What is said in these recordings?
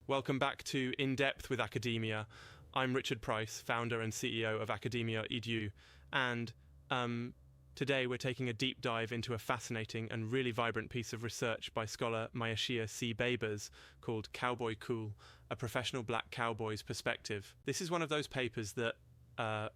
Welcome back to In Depth with Academia. I'm Richard Price, founder and CEO of Academia Edu, and today we're taking a deep dive into a fascinating and really vibrant piece of research by scholar Myeshia Babers called Cowboy Cool, a professional black cowboy's perspective. This is one of those papers that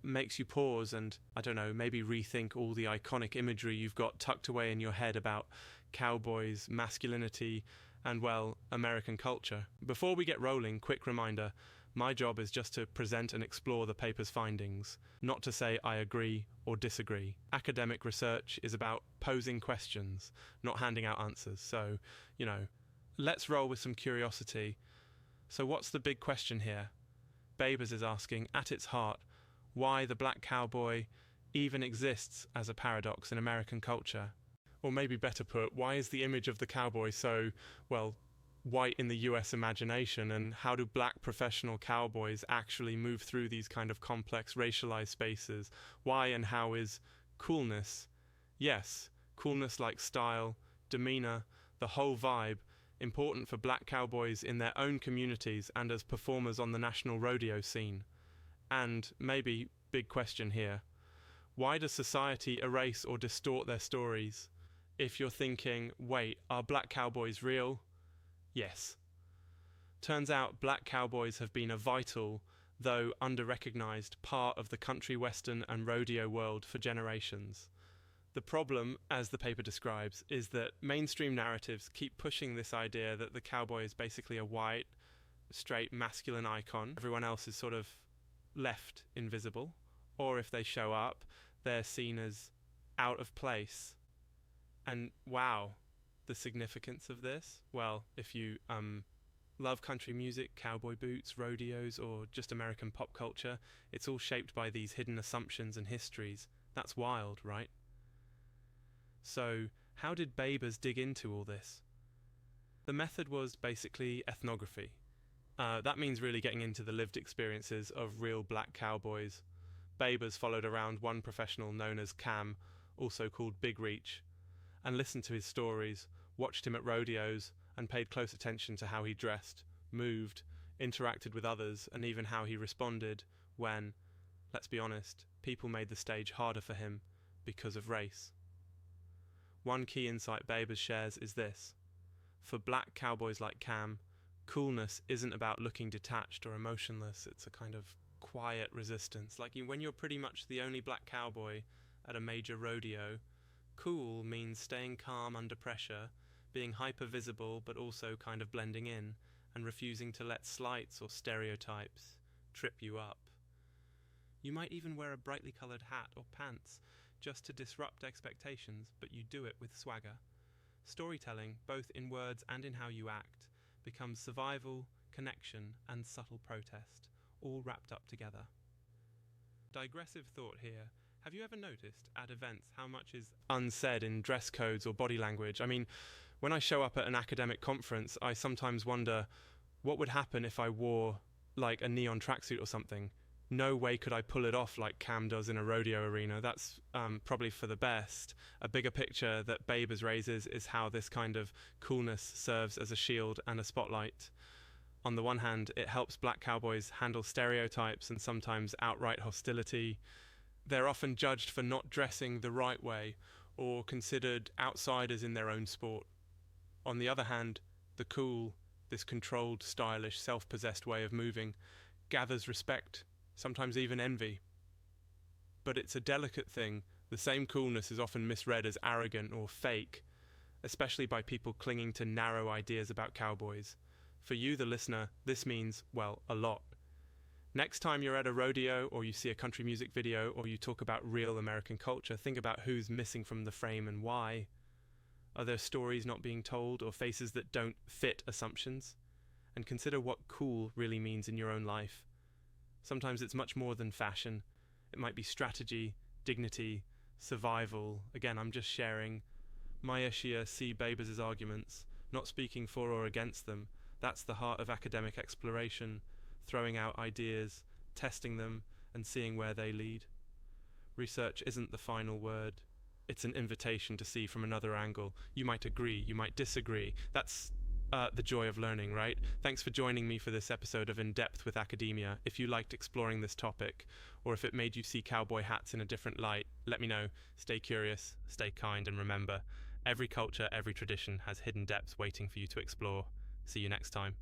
makes you pause and, I don't know, maybe rethink all the iconic imagery you've got tucked away in your head about cowboys, masculinity, and, well, American culture. Before we get rolling, quick reminder, my job is just to present and explore the paper's findings, not to say I agree or disagree. Academic research is about posing questions, not handing out answers. So, let's roll with some curiosity. So what's the big question here? Babers is asking, at its heart, why the black cowboy even exists as a paradox in American culture. Or maybe better put, why is the image of the cowboy so, well, white in the US imagination, and how do black professional cowboys actually move through these kind of complex racialized spaces? Why and how is coolness, yes, coolness like style, demeanor, the whole vibe, important for black cowboys in their own communities and as performers on the national rodeo scene? And maybe, big question here, why does society erase or distort their stories? If you're thinking, wait, are black cowboys real? Yes. Turns out black cowboys have been a vital, though under-recognized, part of the country western and rodeo world for generations. The problem, as the paper describes, is that mainstream narratives keep pushing this idea that the cowboy is basically a white, straight, masculine icon. Everyone else is sort of left invisible, or if they show up, they're seen as out of place. And wow, the significance of this? Well, if you love country music, cowboy boots, rodeos, or just American pop culture, it's all shaped by these hidden assumptions and histories. That's wild, right? So, how did Babers dig into all this? The method was basically ethnography. That means really getting into the lived experiences of real black cowboys. Babers followed around one professional known as Cam, also called Big Reach, and listened to his stories, watched him at rodeos, and paid close attention to how he dressed, moved, interacted with others, and even how he responded when, let's be honest, people made the stage harder for him because of race. One key insight Babers shares is this. For black cowboys like Cam, coolness isn't about looking detached or emotionless. It's a kind of quiet resistance. Like when you're pretty much the only black cowboy at a major rodeo, cool means staying calm under pressure, being hypervisible but also kind of blending in, and refusing to let slights or stereotypes trip you up. You might even wear a brightly coloured hat or pants just to disrupt expectations, but you do it with swagger. Storytelling, both in words and in how you act, becomes survival, connection, and subtle protest, all wrapped up together. Digressive thought here. Have you ever noticed at events how much is unsaid in dress codes or body language? I mean, when I show up at an academic conference, I sometimes wonder what would happen if I wore like a neon tracksuit or something. No way could I pull it off like Cam does in a rodeo arena. That's probably for the best. A bigger picture that Babers raises is how this kind of coolness serves as a shield and a spotlight. On the one hand, it helps black cowboys handle stereotypes and sometimes outright hostility. They're often judged for not dressing the right way or considered outsiders in their own sport. On the other hand, the cool, this controlled, stylish, self-possessed way of moving, gathers respect, sometimes even envy. But it's a delicate thing. The same coolness is often misread as arrogant or fake, especially by people clinging to narrow ideas about cowboys. For you, the listener, this means, well, a lot. Next time you're at a rodeo or you see a country music video or you talk about real American culture, think about who's missing from the frame and why. Are there stories not being told or faces that don't fit assumptions? And consider what cool really means in your own life. Sometimes it's much more than fashion. It might be strategy, dignity, survival. Again, I'm just sharing Myeshia Babers' arguments, not speaking for or against them. That's the heart of academic exploration, throwing out ideas, testing them, and seeing where they lead. Research isn't the final word. It's an invitation to see from another angle. You might agree, you might disagree. That's the joy of learning, right? Thanks for joining me for this episode of In Depth with Academia. If you liked exploring this topic, or if it made you see cowboy hats in a different light, let me know. Stay curious, stay kind, and remember, every culture, every tradition has hidden depths waiting for you to explore. See you next time.